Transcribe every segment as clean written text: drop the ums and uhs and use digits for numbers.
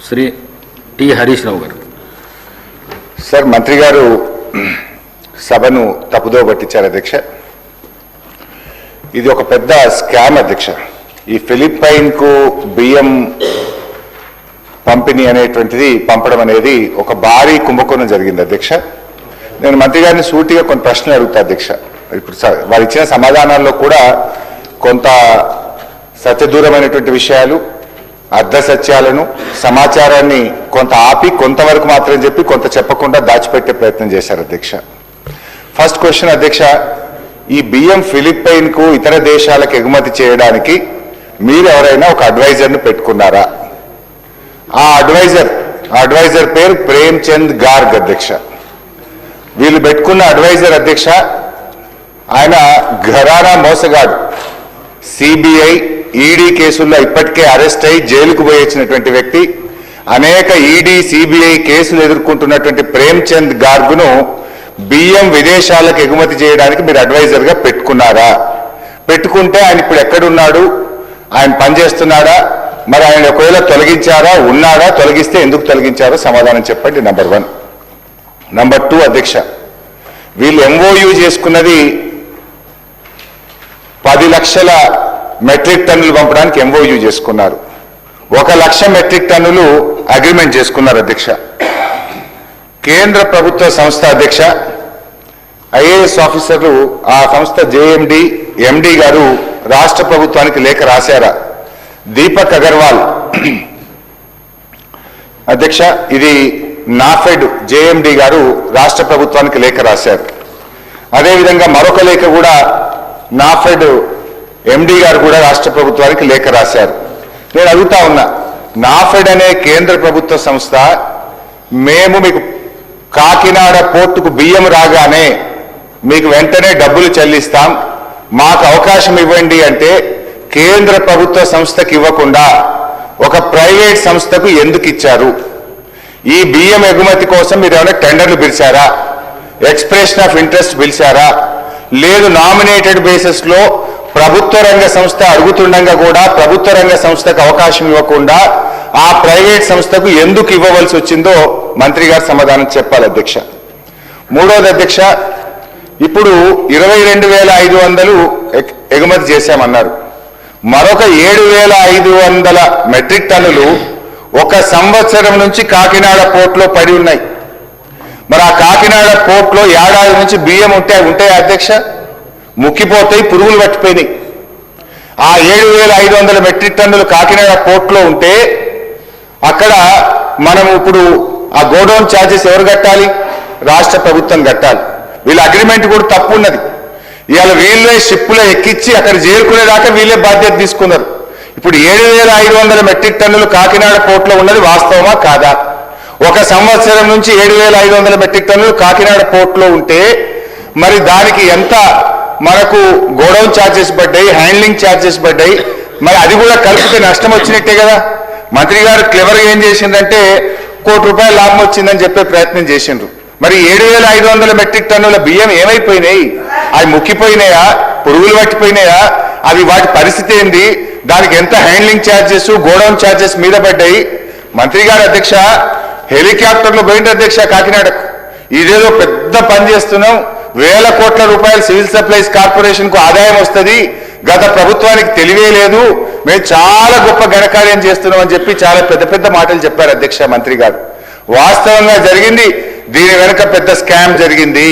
Shri T Harish Rao గారు. Sir, మంత్రి గారు సభను తప్పుదో పట్టించారు అధ్యక్ష. ఇది ఒక పెద్ద స్కామ్ అధ్యక్ష. ఈ ఫిలిప్పైన్కు బియ్యం పంపిణీ అనేటువంటిది పంపడం అనేది ఒక భారీ కుంభకోణం జరిగింది అధ్యక్ష. నేను మంత్రి గారిని సూటిగా కొన్ని ప్రశ్నలు అడుగుతా అధ్యక్ష. ఇప్పుడు వారు ఇచ్చిన సమాధానాల్లో కూడా కొంత సత్యదూరమైనటువంటి విషయాలు, అర్ధ సత్యాలను, సమాచారాన్ని కొంత ఆపి కొంతవరకు మాత్రం చెప్పి కొంత చెప్పకుండా దాచిపెట్టే ప్రయత్నం చేశారు అధ్యక్ష. ఫస్ట్ క్వశ్చన్ అధ్యక్ష, ఈ బియ్యం ఫిలిప్పైన్కు ఇతర దేశాలకు ఎగుమతి చేయడానికి మీరు ఎవరైనా ఒక అడ్వైజర్ను పెట్టుకున్నారా? ఆ అడ్వైజర్ పేరు ప్రేమ్చంద్ గార్గ్ అధ్యక్ష. వీళ్ళు పెట్టుకున్న అడ్వైజర్ అధ్యక్ష, ఆయన ఘరానా మోసగాడు. సిబిఐ, ఈడీ కేసుల్లో ఇప్పటికే అరెస్ట్ అయి జైలుకు పోయి వచ్చినటువంటి వ్యక్తి. అనేక ఈడీ, సిబిఐ కేసులు ఎదుర్కొంటున్నటువంటి ప్రేమ్చంద్ గార్గ్ను బియ్యం విదేశాలకు ఎగుమతి చేయడానికి మీరు అడ్వైజర్గా పెట్టుకున్నారా? పెట్టుకుంటే ఆయన ఇప్పుడు ఎక్కడున్నాడు? ఆయన పనిచేస్తున్నాడా? మరి ఆయన ఒకవేళ తొలగించారా? ఉన్నాడా? తొలగిస్తే ఎందుకు తొలగించారో సమాధానం చెప్పండి. నంబర్ 1. నంబర్ 2 అధ్యక్ష, వీళ్ళు ఎంఓయూ చేసుకున్నది 10 లక్షల మెట్రిక్ టన్నులు పంపడానికి ఎంఓయూ చేసుకున్నారు. 1 లక్ష మెట్రిక్ టన్నులు అగ్రిమెంట్ చేసుకున్నారు అధ్యక్ష. కేంద్ర ప్రభుత్వ సంస్థ అధ్యక్ష, ఐఏఎస్ ఆఫీసర్లు ఆ సంస్థ జేఎండి, ఎండి గారు రాష్ట్ర ప్రభుత్వానికి లేఖ రాశారా? దీపక్ అగర్వాల్ అధ్యక్ష, ఇది నాఫెడ్ జేఎండి గారు రాష్ట్ర ప్రభుత్వానికి లేఖ రాశారు. అదేవిధంగా మరొక లేఖ కూడా నాఫెడ్ ఎండి గారు కూడా రాష్ట్ర ప్రభుత్వానికి లేఖ రాశారు. నేను అడుగుతా ఉన్నా, నాఫెడ్ అనే కేంద్ర ప్రభుత్వ సంస్థ మేము మీకు కాకినాడ పోర్టుకు బియ్యం రాగానే మీకు వెంటనే డబ్బులు చెల్లిస్తాం, మాకు అవకాశం ఇవ్వండి అంటే కేంద్ర ప్రభుత్వ సంస్థకి ఇవ్వకుండా ఒక ప్రైవేట్ సంస్థకు ఎందుకు ఇచ్చారు? ఈ బియ్యం ఎగుమతి కోసం మీరు ఏమైనా టెండర్లు పిలిచారా? ఎక్స్ప్రెషన్ ఆఫ్ ఇంట్రెస్ట్ పిలిచారా? లేదు, నామినేటెడ్ బేసిస్లో ప్రభుత్వ రంగ సంస్థ అడుగుతుండగా కూడా ప్రభుత్వ రంగ సంస్థకు అవకాశం ఇవ్వకుండా ఆ ప్రైవేట్ సంస్థకు ఎందుకు ఇవ్వవలసి వచ్చిందో మంత్రి గారు సమాధానం చెప్పాలి అధ్యక్ష. 3వది అధ్యక్ష, ఇప్పుడు 22,500 ఎగుమతి చేశామన్నారు. మరొక 7,500 మెట్రిక్ టన్నులు 1 సంవత్సరం నుంచి కాకినాడ పోర్టులో పడి ఉన్నాయి. మరి ఆ కాకినాడ పోర్టులో ఏడాది నుంచి బియ్యం ఉంటాయి అధ్యక్ష, ముక్కిపోతాయి, పురుగులు పట్టిపోయినాయి. ఆ 7,500 మెట్రిక్ టన్నులు కాకినాడ పోర్టులో ఉంటే అక్కడ మనం ఇప్పుడు ఆ గోడౌన్ ఛార్జెస్ ఎవరు కట్టాలి? రాష్ట్ర ప్రభుత్వం కట్టాలి. వీళ్ళ అగ్రిమెంట్ కూడా తప్పు ఉన్నది. ఇవాళ వీళ్ళే షిప్పులో ఎక్కించి అక్కడ చేరుకునేదాకా వీళ్ళే బాధ్యత తీసుకున్నారు. ఇప్పుడు 7,500 మెట్రిక్ టన్నులు కాకినాడ పోర్టులో ఉన్నది వాస్తవమా కాదా? 1 సంవత్సరం నుంచి 7,500 మెట్రిక్ టన్నులు కాకినాడ పోర్టులో ఉంటే మరి దానికి ఎంత మనకు గోడౌన్ ఛార్జెస్ పడ్డాయి, హ్యాండ్లింగ్ ఛార్జెస్ పడ్డాయి. మరి అది కూడా కలిపితే నష్టం వచ్చినట్టే కదా. మంత్రి గారు క్లెవర్గా ఏం చేసిందంటే ₹1 కోటి లాభం వచ్చిందని చెప్పే ప్రయత్నం చేసిండ్రు. మరి 7,500 మెట్రిక్ టన్నుల బియ్యం ఏమైపోయినాయి? అవి ముక్కిపోయినాయా? పురుగులు పట్టిపోయినాయా? అవి వాటి పరిస్థితి ఏంది? దానికి ఎంత హ్యాండ్లింగ్ ఛార్జెస్, గోడౌన్ ఛార్జెస్ మీద పడ్డాయి? మంత్రి గారు అధ్యక్ష హెలికాప్టర్లో పోయింది అధ్యక్ష కాకినాడకు. ఇదేదో పెద్ద పని చేస్తున్నాం, వేల కోట్ల రూపాయలు సివిల్ సప్లైస్ కార్పొరేషన్కు ఆదాయం వస్తుంది, గత ప్రభుత్వానికి తెలివే లేదు, మేము చాలా గొప్ప ఘనకార్యం చేస్తున్నాం అని చెప్పి చాలా పెద్ద పెద్ద మాటలు చెప్పారు అధ్యక్ష మంత్రి గారు. వాస్తవంగా జరిగింది, దీని వెనుక పెద్ద స్కామ్ జరిగింది,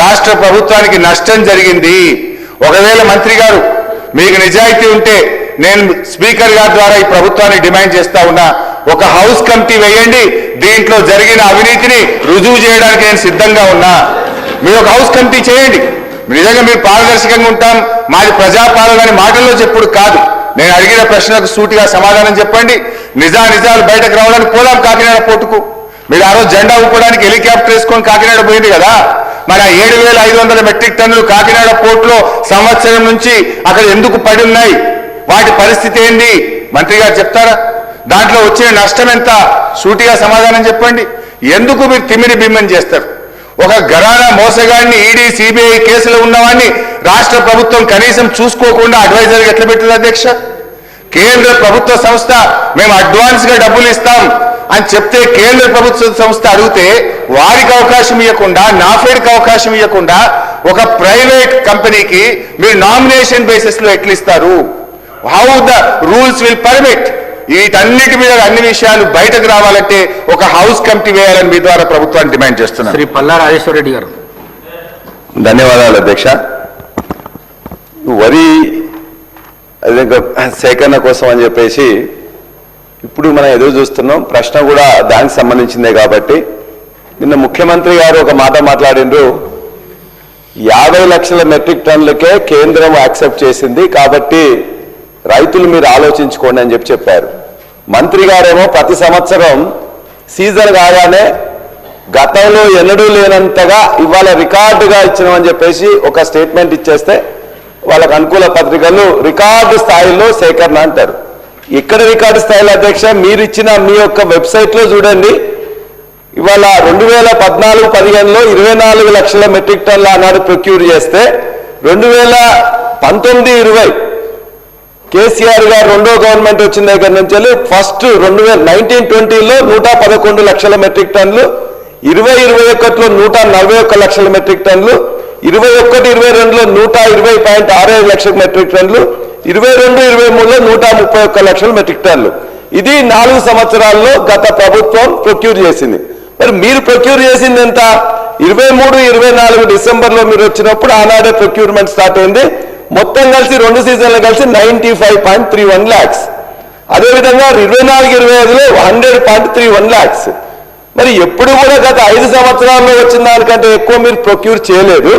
రాష్ట్ర ప్రభుత్వానికి నష్టం జరిగింది. ఒకవేళ మంత్రి గారు మీకు నిజాయితీ ఉంటే నేను స్పీకర్ గారి ద్వారా ఈ ప్రభుత్వాన్ని డిమాండ్ చేస్తా ఉన్నా, ఒక హౌస్ కమిటీ వేయండి, దీంట్లో జరిగిన అవినీతిని రుజువు చేయడానికి నేను సిద్ధంగా ఉన్నా. మీరు ఒక హౌస్ కమిటీ చేయండి. నిజంగా మీరు పారదర్శకంగా ఉంటాం, మాది ప్రజాపాలన అని మాటల్లో చెప్పుడు కాదు. నేను అడిగిన ప్రశ్నలకు సూటిగా సమాధానం చెప్పండి. నిజాలు బయటకు రావడానికి పోదాం కాకినాడ పోర్టుకు. మీరు ఆ రోజు జెండా ఊపడానికి హెలికాప్టర్ వేసుకొని కాకినాడ పోయింది కదా. మరి ఆ 7,500 మెట్రిక్ టన్నులు కాకినాడ పోర్టులో సంవత్సరం నుంచి అక్కడ ఎందుకు పడి ఉన్నాయి? వాటి పరిస్థితి ఏంది? మంత్రి గారు చెప్తారా? దాంట్లో వచ్చిన నష్టం ఎంత? సూటిగా సమాధానం చెప్పండి. ఎందుకు మీరు తిమ్మిడి బిమ్మని చేస్తారు? ఒక ఘరానా మోసగాడిని ఈడీ, సిబిఐ కేసులో ఉన్నవాడిని రాష్ట్ర ప్రభుత్వం కనీసం చూసుకోకుండా అడ్వైజర్గా ఎట్లా పెట్టింది అధ్యక్ష? కేంద్ర ప్రభుత్వ సంస్థ మేము అడ్వాన్స్గా డబ్బులు ఇస్తాం, అని చెప్తే కేంద్ర ప్రభుత్వ సంస్థ అడిగితే వారికి అవకాశం ఇవ్వకుండా, నాఫెడ్కి అవకాశం ఇవ్వకుండా ఒక ప్రైవేట్ కంపెనీకి మీరు నామినేషన్ బేసిస్ లో ఎట్లా ఇస్తారు? How the rules will permit? వీటన్నిటి మీద అన్ని విషయాలు బయటకు రావాలంటే ఒక హౌస్ కమిటీ వేయాలని మీ ద్వారా ప్రభుత్వాన్ని డిమాండ్ చేస్తున్నారు. శ్రీ పల్లా రాజేశ్వర రెడ్డి గారు. ధన్యవాదాలు అధ్యక్ష. వరి సేకరణ కోసం అని చెప్పేసి ఇప్పుడు మనం ఎదురు చూస్తున్నాం. ప్రశ్న కూడా దానికి సంబంధించిందే కాబట్టి నిన్న ముఖ్యమంత్రి గారు ఒక మాట మాట్లాడిండ్రు, 50 లక్షల మెట్రిక్ టన్నులకే కేంద్రం యాక్సెప్ట్ చేసింది కాబట్టి రైతులు మీరు ఆలోచించుకోండి అని చెప్పారు. మంత్రి గారేమో ప్రతి సంవత్సరం సీజన్ కాగానే గతంలో ఎన్నడూ లేనంతగా ఇవాళ రికార్డుగా ఇచ్చినామని చెప్పేసి ఒక స్టేట్మెంట్ ఇచ్చేస్తే వాళ్ళకు అనుకూల పత్రికలు రికార్డు స్థాయిలో సేకరణ అంటారు. ఇక్కడ రికార్డు స్థాయిలో అధ్యక్ష మీరు ఇచ్చిన మీ యొక్క వెబ్సైట్లో చూడండి, ఇవాళ 2014-15లో 24 లక్షల మెట్రిక్ టన్నుల ఆనాడు ప్రొక్యూర్ చేస్తే 2019-20 కేసీఆర్ గారు రెండో గవర్నమెంట్ వచ్చిన దగ్గర నుంచి ఫస్ట్ 1920లో 111 లక్షల మెట్రిక్ టన్నులు, 2021లో 141 లక్షల మెట్రిక్ టన్నులు, 21-22లో 120.65 లక్షల మెట్రిక్ టన్నులు, 22-23లో 131 లక్షల మెట్రిక్ టన్నులు. ఇది 4 సంవత్సరాల్లో గత ప్రభుత్వం ప్రొక్యూర్ చేసింది. మరి మీరు ప్రొక్యూర్ చేసింది ఎంత? 23-24 డిసెంబర్లో మీరు వచ్చినప్పుడు ఆనాడే ప్రొక్యూర్మెంట్ స్టార్ట్ అయింది. మొత్తం కలిసి 2 సీజన్లు కలిసి 95.31 lakhs. అదేవిధంగా 24-25లో 100.31 lakhs. మరి ఎప్పుడు కూడా గత 5 సంవత్సరాల్లో వచ్చిన దానికంటే ఎక్కువ మీరు ప్రొక్యూర్ చేయలేదు.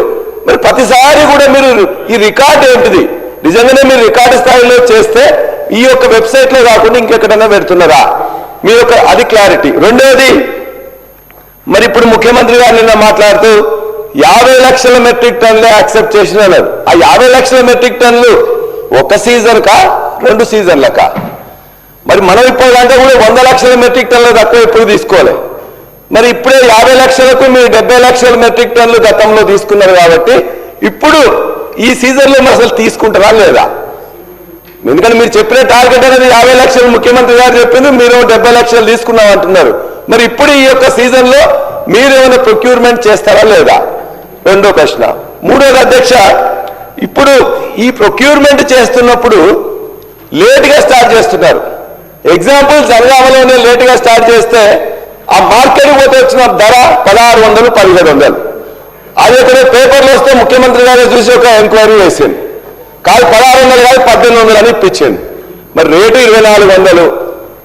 మరి ప్రతిసారి కూడా మీరు ఈ రికార్డ్ ఏంటిది? నిజంగానే మీరు రికార్డు స్థాయిలో చేస్తే ఈ యొక్క వెబ్సైట్లో కాకుండా ఇంకెక్కడైనా పెడుతున్నారా? మీ యొక్క అది క్లారిటీ. రెండోది, మరి ఇప్పుడు ముఖ్యమంత్రి గారు నిన్న మాట్లాడుతూ 50 లక్షల మెట్రిక్ టన్నులే యాక్సెప్ట్ చేసినారు. ఆ 50 లక్షల మెట్రిక్ టన్నులు ఒక సీజన్ కా 2 సీజన్లకా? మరి మనం ఇప్పటికంటే కూడా 100 లక్షల మెట్రిక్ టన్నులు తక్కువ ఇప్పుడు తీసుకోవాలి. మరి ఇప్పుడే 50 లక్షలకు మీరు 70 లక్షల మెట్రిక్ టన్నులు గతంలో తీసుకున్నారు కాబట్టి ఇప్పుడు ఈ సీజన్లో మీరు అసలు తీసుకుంటారా లేదా? ఎందుకంటే మీరు చెప్పిన టార్గెట్ అనేది 50 లక్షలు ముఖ్యమంత్రి గారు చెప్పింది, మీరు 70 లక్షలు తీసుకున్నాం అంటున్నారు. మరి ఇప్పుడు ఈ యొక్క సీజన్లో మీరు ఏమైనా ప్రొక్యూర్మెంట్ చేస్తారా లేదా? రెండో ప్రశ్న. మూడోది అధ్యక్ష, ఇప్పుడు ఈ ప్రొక్యూర్మెంట్ చేస్తున్నప్పుడు లేటుగా స్టార్ట్ చేస్తున్నారు. ఎగ్జాంపుల్ జనగామలోనే లేటుగా స్టార్ట్ చేస్తే ఆ మార్కెట్కి పోతే వచ్చిన ధర 1600, 1700. అది ఇక్కడ పేపర్లో వస్తే ముఖ్యమంత్రి గారు చూసి ఒక ఎంక్వైరీ వేసింది. కాదు 1600 కాదు 1800 అని ఇప్పించింది. మరి రేటు 2400,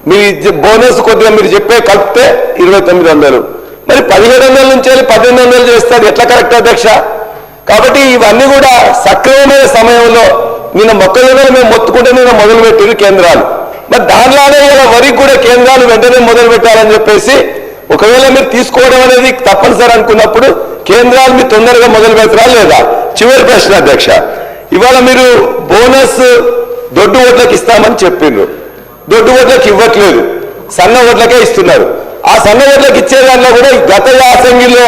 మీ బోనస్ కొద్దిగా మీరు చెప్పే కలిపితే 2900. మరి 1700 నుంచి 1800 చేస్తారు ఎట్లా కరెక్ట్ అధ్యక్ష? కాబట్టి ఇవన్నీ కూడా సక్రమమైన సమయంలో నిన్న మొక్కజొన్నలు మేము మొత్తుకుంటే నిన్న మొదలుపెట్టారు కేంద్రాలు. మరి దానిలానే ఇలా వరికి కూడా కేంద్రాలు వెంటనే మొదలు పెట్టాలని చెప్పేసి ఒకవేళ మీరు తీసుకోవడం అనేది తప్పనిసరి అనుకున్నప్పుడు కేంద్రాలు మీరు తొందరగా మొదలు పెడతారా లేదా? చివరి ప్రశ్న అధ్యక్ష, ఇవాళ మీరు బోనస్ దొడ్డు ఓట్లకు ఇస్తామని చెప్పిండ్రు, దొడ్డు ఓట్లకు ఇవ్వట్లేదు, సన్న ఓట్లకే ఇస్తున్నారు. ఆ సన్న ఓట్లకు ఇచ్చే దాంట్లో కూడా గత యాసంగిలో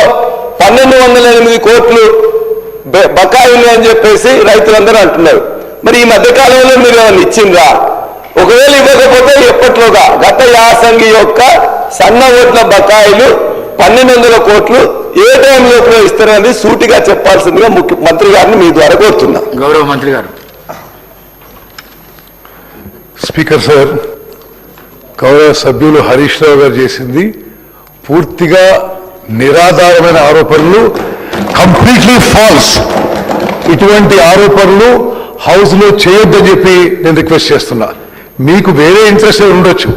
1208 కోట్లు బకాయిలు అని చెప్పేసి రైతులందరూ అంటున్నారు. మరి ఈ మధ్యకాలంలో మీరు ఏమైనా ఇచ్చిండ్రా? ఒకవేళ ఇవ్వకపోతే ఎప్పట్లోగా గత యాసంగి యొక్క సన్న ఓట్ల బకాయిలు 1200 కోట్లు ఏ టైంలో ఇస్తారని సూటిగా చెప్పాల్సిందిగా ముఖ్యమంత్రి గారిని మీ ద్వారా కోరుతున్నా. గౌరవ మంత్రి గారు. స్పీకర్ సార్, గౌరవ సభ్యులు హరీష్ రావు గారు చేసింది పూర్తిగా నిరాధారమైన ఆరోపణలు, కంప్లీట్లీ ఫాల్స్. ఇటువంటి ఆరోపణలు హౌస్లో చేయొద్దని చెప్పి నేను రిక్వెస్ట్ చేస్తున్నా. మీకు వేరే ఇంట్రెస్ట్ ఉండొచ్చు,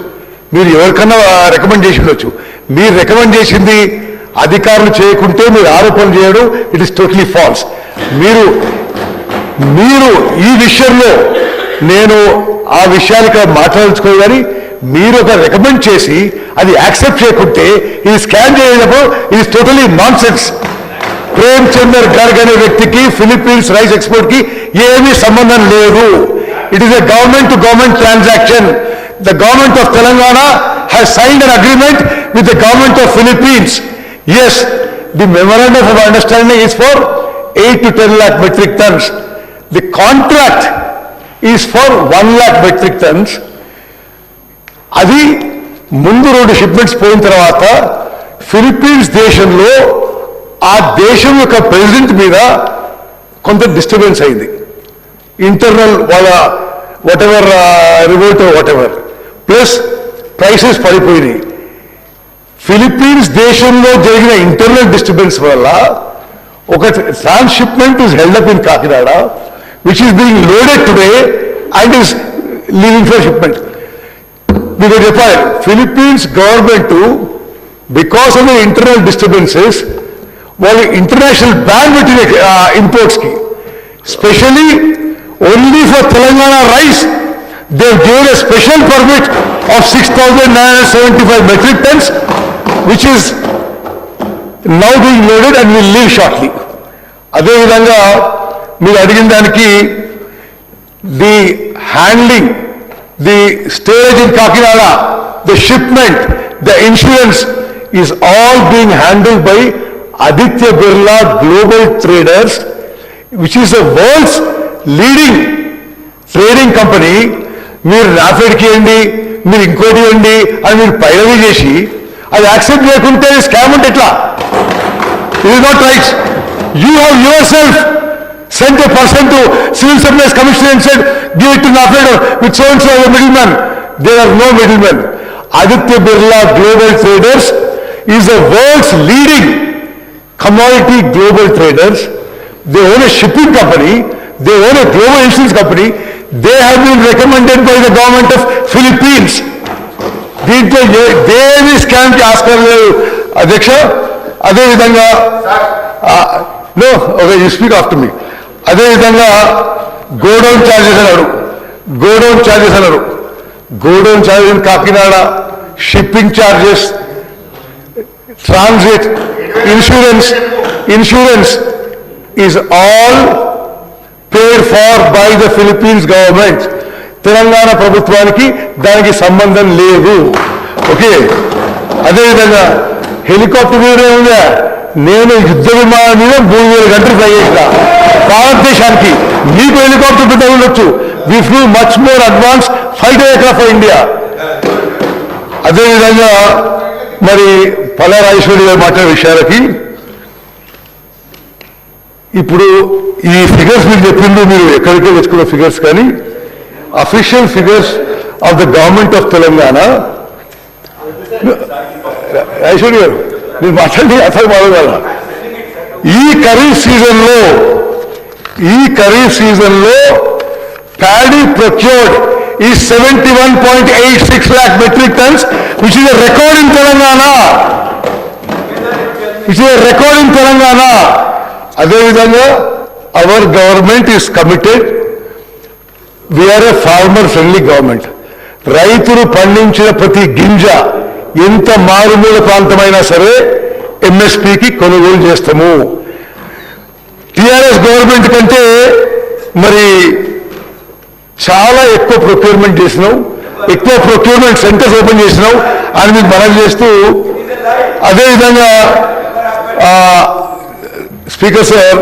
మీరు ఎవరికన్నా రికమెండ్ చేసి ఉండొచ్చు. మీరు రికమెండ్ చేసింది అధికారులు చేయకుంటే మీరు ఆరోపణలు చేయడం ఇట్ ఇస్ టోటలీ ఫాల్స్. మీరు ఈ విషయంలో నేను ఆ విషయాలు ఇక్కడ మాట్లాడించుకోవాలి, కానీ మీరు ఒక రికమెండ్ చేసి అది యాక్సెప్ట్ చేయకుంటే ఇది స్కాన్ చేయనప్పుడు ఇది totally nonsense. Prem Chander Garg అనే వ్యక్తికి ఫిలిప్పీన్స్ రైస్ ఎక్స్పోర్ట్ కి ఏమీ సంబంధం లేదు. It is a government to government transaction. The government of Telangana has signed an agreement with the government of Philippines. Yes, the memorandum of understanding is for 8 to 10 lakh metric tons. The contract is for 1 lakh metric tons. అది ముందు 2 shipments పోయిన తర్వాత Philippines దేశంలో ఆ దేశం యొక్క president మీద కొంత డిస్టర్బెన్స్ అయింది. ఇంటర్నల్ వాళ్ళ whatever revolt whatever, plus prices పడిపోయినాయి. ఫిలిప్పీన్స్ దేశంలో జరిగిన ఇంటర్నల్ డిస్టర్బెన్స్ వల్ల ఒక transhipment is held up in Kakinada, which is being loaded today and is leaving for shipment. మీకు చెప్పాలి, Philippines government because of the internal disturbances వాళ్ళు international ban పెట్టిన imports కి, specially only for Telangana rice they given a special permit of 6,975 metric tons, which is now being loaded and will leave shortly. అదేవిధంగా మీరు అడిగిన దానికి the handling, the storage in Kakinada, the shipment, the insurance is all being handled by Aditya Birla Global Traders, which is the world's leading trading company. మీరు రాఫెడ్కి ఇవ్వండి, మీరు ఇంకోటి ఇవ్వండి అని మీరు పైరవీ చేసి అది యాక్సెప్ట్ చేయకుంటే స్కామ్ అంటే ఎట్లా? It is not right. You have your self sent a person to Civil Supplies Commission and said, give it to NAFED with so-and-so as a middleman. There are no middlemen. Aditya Birla Global Traders is the world's leading commodity global traders. They own a shipping company. They own a global insurance company. They have been recommended by the government of Philippines. దీంట్లో దేని స్కామ్కి ఆస్కారం లేదు అధ్యక్ష. అదేవిధంగా no okay, you speak after me. అదేవిధంగా godown charges అన్నారు, godown charges Kakinada, shipping charges, transit, insurance is all paid for by the Philippines government. Telangana ప్రభుత్వానికి దానికి సంబంధం లేదు. ఓకే, అదేవిధంగా హెలికాప్టర్ మీద ఉందా, నేను యుద్ధ విమానం మీద 3,000 గంటలు ఫ్లై చేసిన భారతదేశానికి. మీకు హెలికాప్టర్ పెద్ద ఉండొచ్చు, we flew much more advance fighter aircraft for India. అదేవిధంగా మరి పల్లా రాజేశ్వరి గారు మాట్లాడే విషయాలకి, ఇప్పుడు ఈ ఫిగర్స్ మీరు చెప్పిండు, మీరు ఎక్కడికే తెచ్చుకున్న ఫిగర్స్ కానీ official figures of the government of Telangana. Rajeshwari గారు మీరు మాట్లాడి అసలు బాగోగల. ఈ ఖరీఫ్ సీజన్లో ప్యాడీ ప్రొక్యూర్డ్ ఈ 71.86 lakh metric tons, which is a record in Telangana. అదేవిధంగా our government is committed. We are a farmer friendly government. రైతులు పండించిన ప్రతి గింజ ఎంత మారుమూల ప్రాంతమైనా సరే ఎంఎస్పీకి కొనుగోలు చేస్తాము. టిఆర్ఎస్ గవర్నమెంట్ కంటే మరి చాలా ఎక్కువ ప్రొక్యూర్మెంట్ చేసినాం, ఎక్కువ ప్రొక్యూర్మెంట్ సెంటర్స్ ఓపెన్ చేసినాం అని మీకు మనం చేస్తూ, అదేవిధంగా స్పీకర్ సార్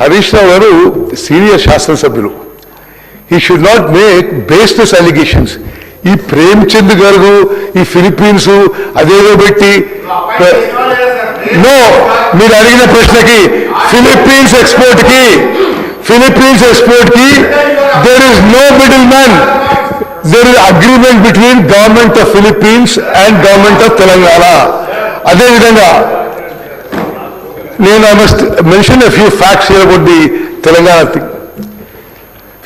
హరీష్ రావు గారు సీనియర్ శాసనసభ్యులు. he should not make baseless allegations. ఈ ప్రేమ్చంద్ గారు ఈ ఫిలిప్పీన్స్ అదేదో పెట్టి నో, మీరు అడిగిన ప్రశ్నకి ఫిలిప్పీన్స్ ఎక్స్పోర్ట్ కి there is no middle man. There is agreement between government of Philippines and government of Telangana. అదేవిధంగా నేను I must mention a few facts here about the Telangana thing.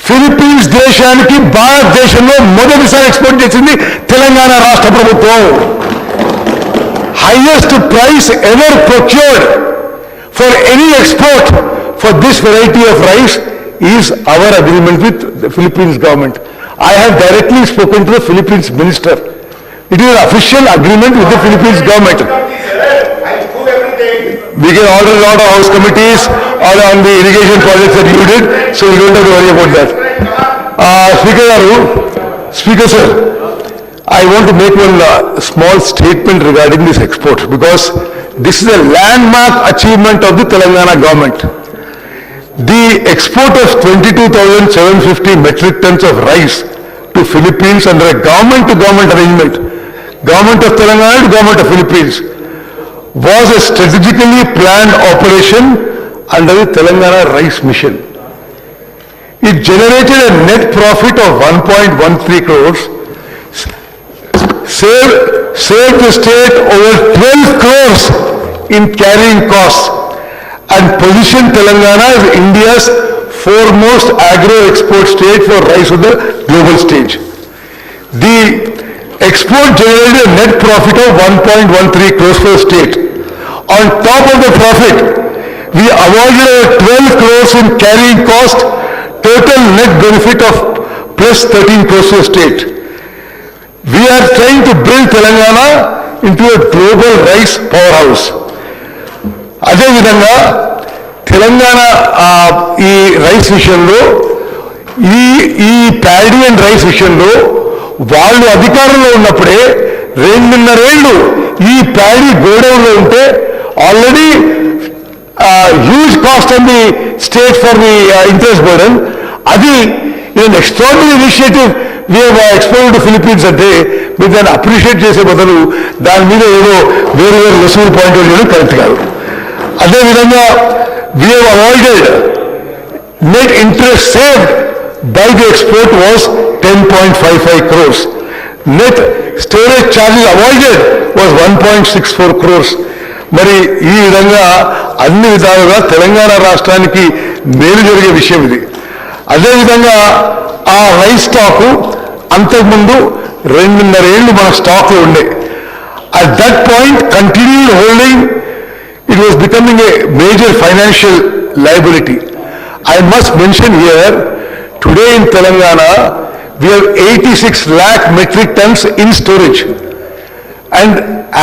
Philippines దేశానికి భారతదేశంలో మొదటిసారి ఎక్స్పోర్ట్ చేసింది తెలంగాణ రాష్ట్ర ప్రభుత్వం. Highest price ever procured for any export for this variety of rice is our agreement with the Philippines government. I have directly spoken to the Philippines minister. It is official agreement with the Philippines government. We can order a lot of house committees or on the irrigation projects that you did, so we don't have to worry about that. Speaker sir, I want to make one small statement regarding this export, because this is a landmark achievement of the Telangana government. The export of 22,750 metric tons of rice to Philippines under a government-to-government arrangement Government of Telangana and Government of Philippines, was a strategically planned operation under the Telangana Rice Mission. It generated a net profit of 1.13 crores, saved the state over 12 crores in carrying costs, and positioned Telangana as India's foremost agro-export state for rice on the global stage. The export generated a net profit of 1.13 crores for the state. On top of the profit, we avoided 12 crores in carrying cost, total net benefit of plus 13 crores to the state. We are trying to build Telangana into a global rice powerhouse. అదేవిధంగా తెలంగాణ ఈ rice విషయంలో ఈ paddy and rice విషయంలో వాళ్ళు అధికారంలో ఉన్నప్పుడే 2.5 ఏళ్ళు ఈ ప్యాడీ గోడౌన్లో ఉంటే already huge cost on the state for the interest burden. అది extraordinary initiative we export to Philippines అంటే మీరు దాన్ని అప్రిషియేట్ చేసే బదులు దాని మీద ఏదో వేరు లెసూర్ పాయింట్ చేయడం కరెక్ట్ కాదు. అదేవిధంగా we have avoided net interest saved by the export was 10.55 crores. Net storage charges avoided was 1.64 crores. మరి ఈ విధంగా అన్ని విధాలుగా తెలంగాణ రాష్ట్రానికి మేలు జరిగే విషయం ఇది. అదేవిధంగా ఆ రైస్ స్టాకు అంతకుముందు 2.5 ఏళ్ళు మన స్టాక్లో ఉండే. At that point continued holding it was becoming a major financial liability. I must mention here, today in Telangana, we have 86 lakh metric tons in storage, and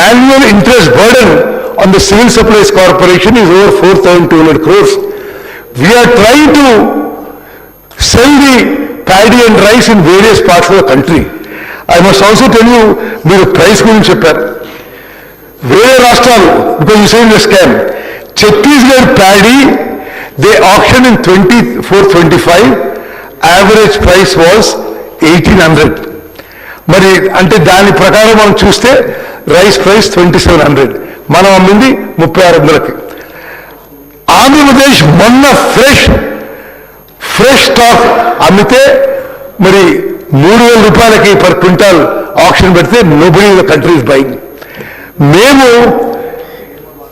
annual interest burden on the Civil Supplies Corporation is over 4,200 crores. We are trying to sell the paddy and rice in various parts of the country. I must also tell you, మీరు price గురించి చెప్పారు. వేరే రాష్ట్రాలు, because you say in the scam, Chhattisgarh paddy, they auctioned in 24-25, average price was 1,800. మరి అంటే దాని ప్రకారం మనం చూస్తే రైస్ ప్రైస్ 2,700, మనం అమ్మింది 3,600కి. ఆంధ్రప్రదేశ్ మొన్న ఫ్రెష్ స్టాక్ అమ్మితే మరి 3,000 రూపాయలకి పర్ క్వింటాల్ ఆప్షన్ పెడితే nobody in the country is buying. మేము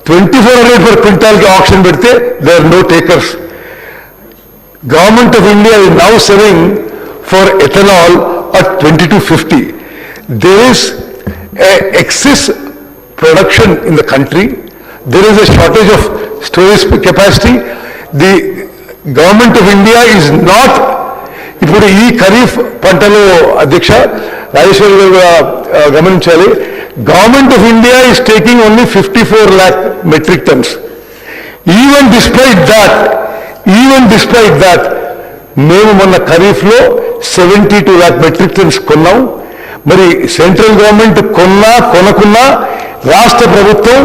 2,400 per quintal की auction పెడితే there are no takers. Government of India is now selling for ethanol at 22.50. There is a excess production in the country. There is a shortage of storage capacity. The government of India is not. ఇప్పుడు ఈ ఖరీఫ్ పంటలో అధ్యక్ష రాజేశ్వరి గారు గమనించాలి, government of India is taking only 54 lakh metric tons. Even despite that మేము మొన్న ఖరీఫ్లో 72 lakh metric tons కొన్నాం. మరి సెంట్రల్ గవర్నమెంట్ కొనకున్నా రాష్ట్ర ప్రభుత్వం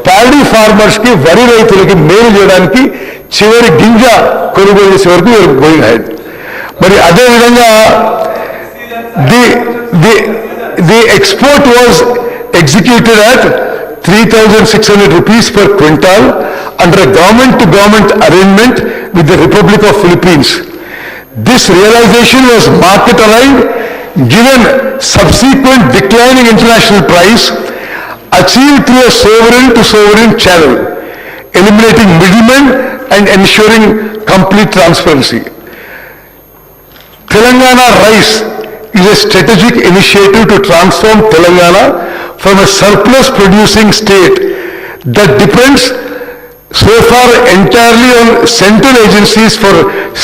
ప్యాడీ ఫార్మర్స్కి, వరి రైతులకి మేలు చేయడానికి చివరి గింజ కొనుగోలు చేసే వరకు గోయింగ్ హెడ్. మరి అదేవిధంగా the export was executed at 3,600 rupees per quintal under a government-to-government arrangement with the Republic of Philippines. This realization was market aligned given subsequent declining international price achieved through a sovereign-to-sovereign channel, eliminating middlemen and ensuring complete transparency. Telangana Rice is a strategic initiative to transform Telangana from a surplus producing state that depends so far entirely on central agencies for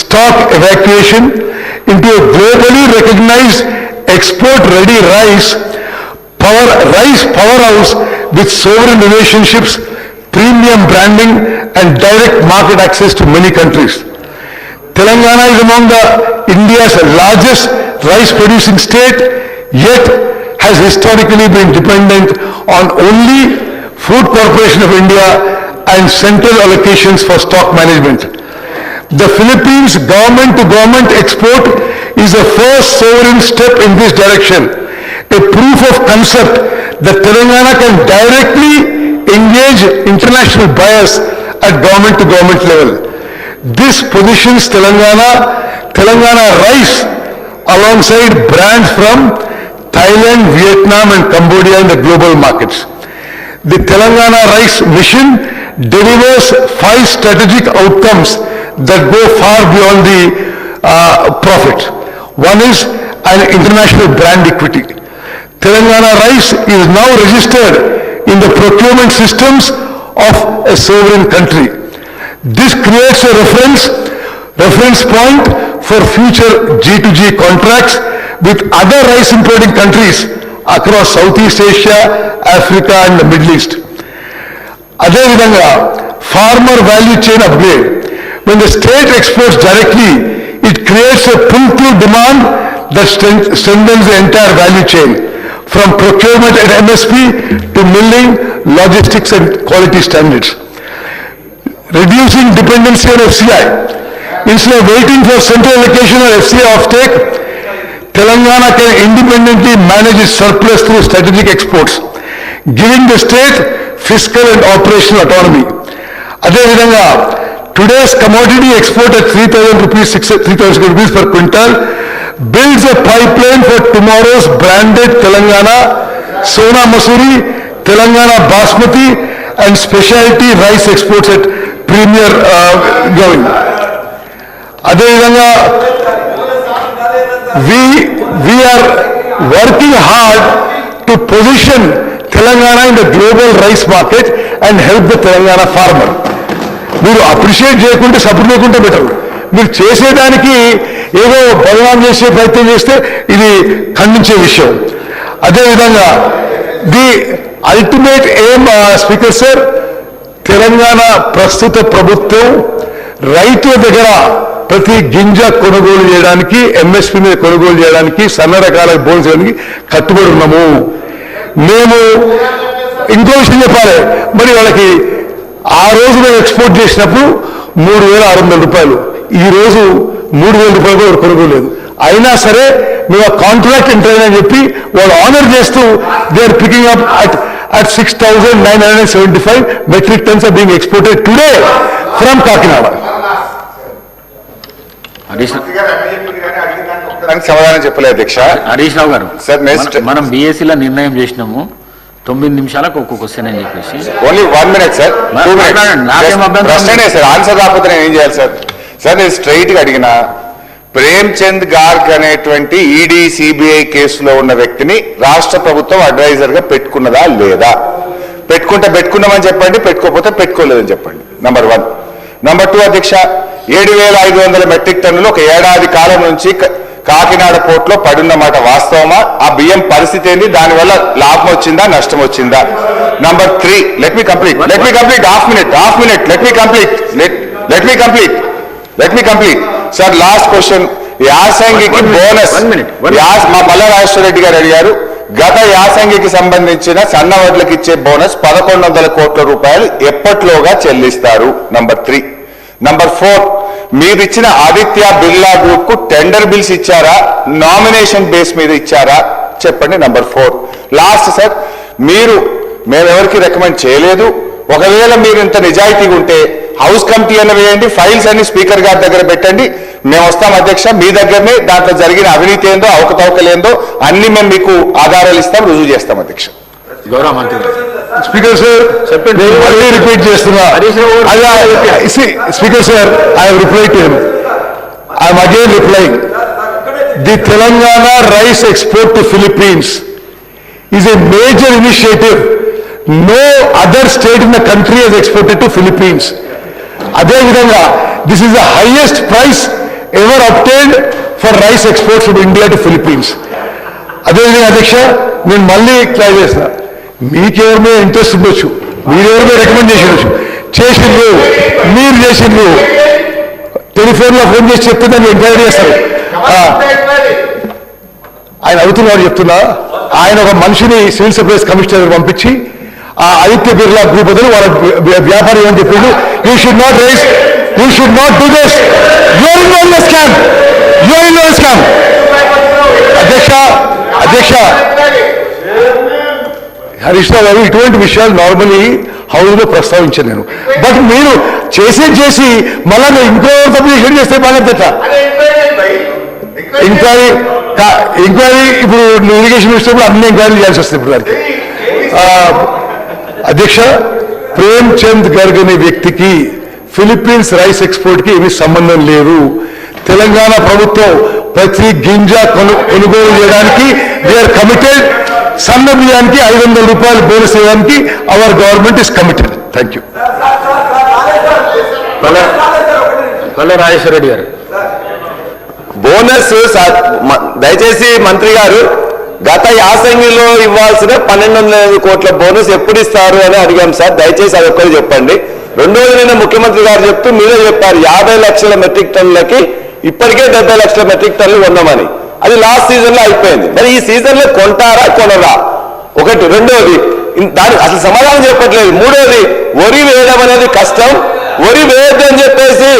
stock evacuation into a globally recognized export-ready rice powerhouse with sovereign relationships, premium branding and direct market access to many countries. Telangana is among India's largest rice-producing state, yet has historically been dependent on only Food Corporation of India and central allocations for stock management. The Philippines government-to-government export is the first sovereign step in this direction, a proof of concept that Telangana can directly engage international buyers at government to government level. This positions Telangana rice alongside brands from Thailand, Vietnam and Cambodia in the global markets. The Telangana Rice Mission delivers 5 strategic outcomes that go far beyond the profit. One is an international brand equity. Telangana Rice is now registered in the procurement systems of a sovereign country. This creates a reference point for future G2G contracts with other rice importing countries across Southeast Asia, Africa and the Middle East. అదేవిధంగా farmer value chain upgrade. When the state exports directly, it creates a pull-through demand that strengthens the entire value chain, from procurement at MSP to milling, logistics and quality standards. Reducing dependency on FCI. Instead of waiting for central allocation or FCI offtake, Telangana can independently manage its surplus through strategic exports, giving the state fiscal and operational autonomy. అదేవిధంగా today's commodity export at 3,000 rupees per quintal builds a pipeline for tomorrow's branded Telangana Sona Masuri, Telangana Basmati and specialty rice exports at premier going. అదేవిధంగా we are working hard to position Telangana in the global rice market and help the Telangana farmer. మీరు appreciate చేయకుంటే support లేకుంటే better. మీరు చేసేదానికి ఏదో బదనాం చేసే ప్రయత్నం చేస్తే ఇది ఖండించే విషయం. అదేవిధంగా the ultimate aim speaker sir, Telangana ప్రస్తుత ప్రభుత్వం రైతుల దగ్గర ప్రతి గింజ కొనుగోలు చేయడానికి, ఎంఎస్పీ మీద కొనుగోలు చేయడానికి, సన్న రకాల బోనస్ చేయడానికి కట్టుబడి ఉన్నాము. మేము ఇంకో విషయం చెప్పాలి, మరి వాళ్ళకి ఆ రోజు మేము ఎక్స్పోర్ట్ చేసినప్పుడు 3,600 రూపాయలు, ఈ రోజు 3,000 రూపాయలు కూడా కొనుగోలు లేదు. అయినా సరే మేము ఆ కాంట్రాక్ట్ ఎంటర్ అని చెప్పి వాళ్ళు ఆనర్ చేస్తూ they are picking up at 6,975 metric tons are being exported today from Kakinada. సమాధానం చెప్పలేదు అధ్యక్ష. హరీష్ రావు గారు, సార్ నెక్స్ట్ మనం బీఎస్సీలో నిర్ణయం చేసినాము 9 నిమిషాలకు ఒక్కొక్క క్వశ్చన్ అని చెప్పేసి. ఓన్లీ 1 minute సార్, 2 minutes ప్రశ్నే సార్, ఆన్సర్ రాకపోతే నేను ఏం చేయాలి సార్? సార్ నేను స్ట్రైట్ గా అడిగిన, ప్రేమ్చంద్ గార్గ్ అనేటువంటి ఈడీ సిబిఐ కేసులో ఉన్న వ్యక్తిని రాష్ట్ర ప్రభుత్వం అడ్వైజర్ గా పెట్టుకున్నదా లేదా? పెట్టుకున్నామని చెప్పండి, పెట్టుకోకపోతే పెట్టుకోలేదని చెప్పండి. నంబర్ 1. నంబర్ 2 అధ్యక్ష, 7,500 మెట్రిక్ టన్నులు ఒక ఏడాది కాలం నుంచి కాకినాడ పోర్టులో పడున్నమాట వాస్తవమా? ఆ బియ్యం పరిస్థితి ఏంటి? దానివల్ల లాభం వచ్చిందా, నష్టం వచ్చిందా? Number 3, let me complete half minute let me complete sir. Last question, యాసంగికి బోనస్ మా మల్ల రాజేశ్వర రెడ్డి గారు అడిగారు. గత యాసంగికి సంబంధించిన సన్న వడ్లకు ఇచ్చే బోనస్ 1,100 కోట్ల రూపాయలు ఎప్పట్లోగా చెల్లిస్తారు? నంబర్ 3. నంబర్ 4, మీరు ఇచ్చిన ఆదిత్య బిర్లా గ్రూప్ కు టెండర్ బిల్స్ ఇచ్చారా, నామినేషన్ బేస్ మీద ఇచ్చారా? చెప్పండి. నంబర్ 4. లాస్ట్ సార్, మేమెవరికి రికమెండ్ చేయలేదు. ఒకవేళ మీరు ఇంత నిజాయితీగా ఉంటే హౌస్ కమిటీ అని వేయండి, ఫైల్స్ అన్ని స్పీకర్ గారి దగ్గర పెట్టండి, మేము వస్తాం అధ్యక్ష మీ దగ్గరనే. దాంట్లో జరిగిన అవినీతి ఏందో, అవకతవకలేందో అన్ని మేము మీకు ఆధారాలు ఇస్తాం, రుజువు చేస్తాం అధ్యక్ష. గౌరవ మంత్రి గారు. స్పీకర్ సార్ చెప్పండి, మళ్ళీ రిపీట్ చేస్తున్నా. Speaker sir, I have replied to him. I am again replying. The Telangana rice export to Philippines is a major initiative. No other state in the country has exported to Philippines. అదేవిధంగా this is the highest price ever obtained for rice exports from India to Philippines. అదేవిధంగా అధ్యక్ష, నేను మళ్ళీ try చేస్తా. మీకెవరి మీద interest ఉండొచ్చు, మీరెవరి మీద recommend చేసిండ్రు, మీరు చేసిండ్రు, టెలిఫోన్లో ఫోన్ చేసి చెప్తే దాన్ని ఎంక్వైరీ చేస్తారు. ఆయన అవుతున్నారు చెప్తున్నా, ఆయన ఒక మనిషిని సివిల్ సప్లైస్ కమిషనర్ పంపించి ఆ ఆదిత్య బిర్లా గ్రూప్ బదులు వాళ్ళ వ్యాపారం ఏమని చెప్పిండు, you should not do this, you are in scam. అధ్యక్ష హరీష్ రావు గారు ఇటువంటి విషయాలు నార్మలీ హౌస్లో ప్రస్తావించాను నేను. బట్ మీరు చేసి మళ్ళా ఇంకో తప్పు చేస్తే బాగా ఎంక్వైరీ ఇప్పుడు ఇరిగేషన్ మినిస్టర్ కూడా అన్ని ఎంక్వైరీ చేయాల్సి వస్తుంది ఇప్పుడు దానికి. అధ్యక్ష, ప్రేమ్ చంద్ గర్గ్ అనే వ్యక్తికి ఫిలిప్పీన్స్ రైస్ ఎక్స్పోర్ట్కి ఏమీ సంబంధం లేదు. తెలంగాణ ప్రభుత్వం ప్రతి గింజ కొనుగోలు చేయడానికి దే ఆర్ కమిటెడ్. సన్న బియ్యానికి 500 రూపాయలు బోనస్ ఇవ్వడానికి our government is committed. Thank you. Rajeshwara Reddy గారు. బోనస్ దయచేసి మంత్రి గారు, గత యాసంగిలో ఇవ్వాల్సిన 1200 కోట్ల బోనస్ ఎప్పుడు ఇస్తారు అని అడిగాం సార్. దయచేసి అది ఒక్కరు చెప్పండి. రెండోది నిన్న ముఖ్యమంత్రి గారు చెప్తూ మీరే చెప్పారు 50 లక్షల మెట్రిక్ టన్నులకి ఇప్పటికే 70 లక్షల మెట్రిక్ టన్నులు కొన్నామని. అది లాస్ట్ సీజన్ లో అయిపోయింది. మరి ఈ సీజన్ లో కొంటారా కొనరా? ఒకటి. రెండోది, దానికి అసలు సమాధానం చెప్పట్లేదు. మూడోది, వరి వేయడం అనేది కష్టం, వరి వేయద్దని చెప్పేసి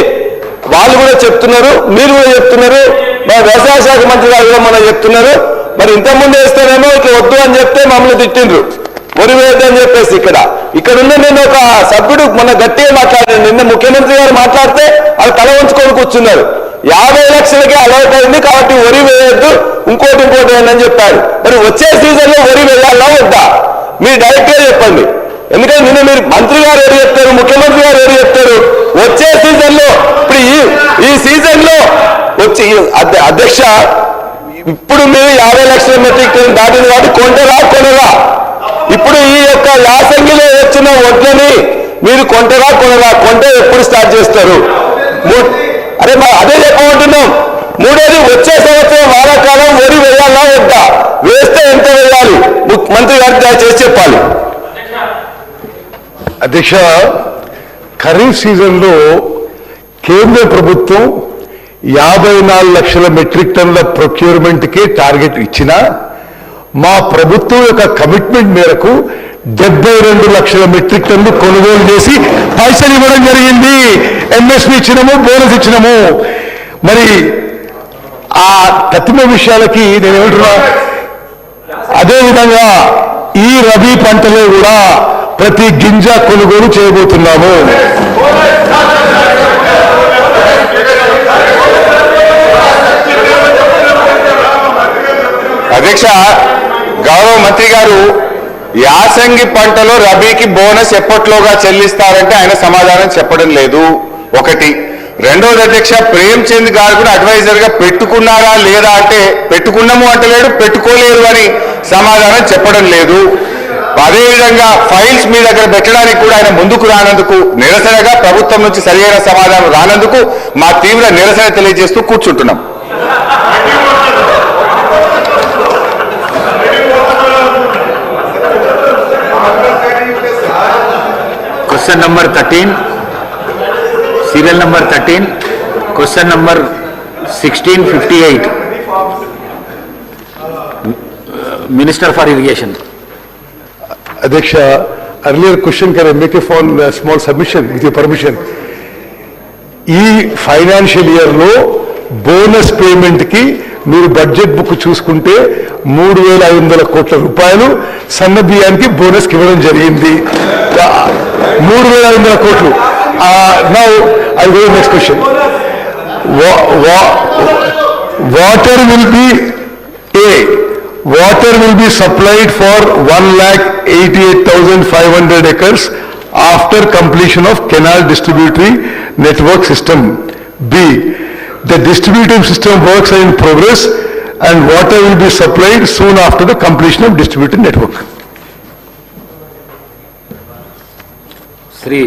వాళ్ళు కూడా చెప్తున్నారు, మీరు కూడా చెప్తున్నారు, మన వ్యవసాయ శాఖ మంత్రి గారు కూడా మనం చెప్తున్నారు. మరి ఇంతకుముందు వేస్తేనేమో ఇట్లా వద్దు అని చెప్తే మమ్మల్ని తిట్టిండ్రు, వరి వేయద్దని చెప్పేసి. ఇక్కడ ఉన్న నేను ఒక సభ్యుడు మొన్న గట్టిగా మాట్లాడాను. నిన్న ముఖ్యమంత్రి గారు మాట్లాడితే వాళ్ళు తల ఉంచుకొని కూర్చున్నారు. 50 లక్షలకే అలౌట్ అయింది కాబట్టి వరి వేయొద్దు, ఇంకోటి అని చెప్పారు. మరి వచ్చే సీజన్ లో వరి వేయాలా వద్దా? మీరు డైరెక్ట్ గా చెప్పండి. ఎందుకంటే నిన్న మీరు మంత్రి గారు ఎవరు చెప్తారు, ముఖ్యమంత్రి గారు ఎవరు చెప్తారు? వచ్చే సీజన్ లో ఇప్పుడు ఈ సీజన్ లో వచ్చి అధ్యక్ష, ఇప్పుడు మీరు 50 లక్షల మెట్రిక్ టన్ దాటింది కాబట్టి కొంటరా కొనరా? ఇప్పుడు ఈ యొక్క యాసంగిలో వచ్చిన వడ్లని మీరు కొంటరా కొనరా? కొంటే ఎప్పుడు స్టార్ట్ చేస్తారు? అరే అదే చెప్పమంటున్నాం. మూడోది, వచ్చే సంవత్సరం వానాకాలం వరి వేయాలా వద్దా? వేస్తే ఎంత వేయాలి? మంత్రి గారు దయచేసి చెప్పాలి. అధ్యక్ష, ఖరీఫ్ సీజన్లో కేంద్ర ప్రభుత్వం 54 లక్షల మెట్రిక్ టన్నుల ప్రొక్యూర్మెంట్కి టార్గెట్ ఇచ్చినా మా ప్రభుత్వం యొక్క కమిట్మెంట్ మేరకు 72 లక్షల మెట్రిక్ టన్నులు కొనుగోలు చేసి పైసలు ఇవ్వడం జరిగింది. ఎంఎస్పీ ఇచ్చినాము, బోనస్ ఇచ్చినాము. మరి ఆ తత్తిమ విషయాలకి నేను ఏమంటున్నా, అదేవిధంగా ఈ రబీ పంటలో కూడా ప్రతి గింజ కొనుగోలు చేయబోతున్నాము. అధ్యక్ష, గౌరవ మంత్రి గారు యాసంగి పంటలో రబీకి బోనస్ ఎప్పట్లోగా చెల్లిస్తారంటే ఆయన సమాధానం చెప్పడం లేదు. ఒకటి. రెండోది అధ్యక్ష, ప్రేమ్ చంద్ గారు కూడా అడ్వైజర్ గా పెట్టుకున్నారా లేదా అంటే పెట్టుకున్నాము అంటలేడు, పెట్టుకోలేరు అని సమాధానం చెప్పడం లేదు. అదేవిధంగా ఫైల్స్ మీ దగ్గర పెట్టడానికి కూడా ఆయన ముందుకు రానందుకు నిరసనగా ప్రభుత్వం నుంచి సరైన సమాధానం రానందుకు మా తీవ్ర నిరసన తెలియజేస్తూ కూర్చుంటున్నాం. Question number 13, serial number 13, question number 1658, Minister for Irrigation. Adhyaksha, earlier question, can I make a small submission with your permission? ఈ ఫైనాన్షియల్ ఇయర్లో బోనస్ పేమెంట్కి మీరు బడ్జెట్ బుక్ చూసుకుంటే 3,500 కోట్ల రూపాయలు సన్న బియ్యానికి బోనస్కి ఇవ్వడం జరిగింది. 3,500 కోట్లు. Now I go next question. Water will be supplied for 1,88,500 acres after completion of canal distributory network system. B. The distributive system works are in progress and water will be supplied soon after the completion of distributed network.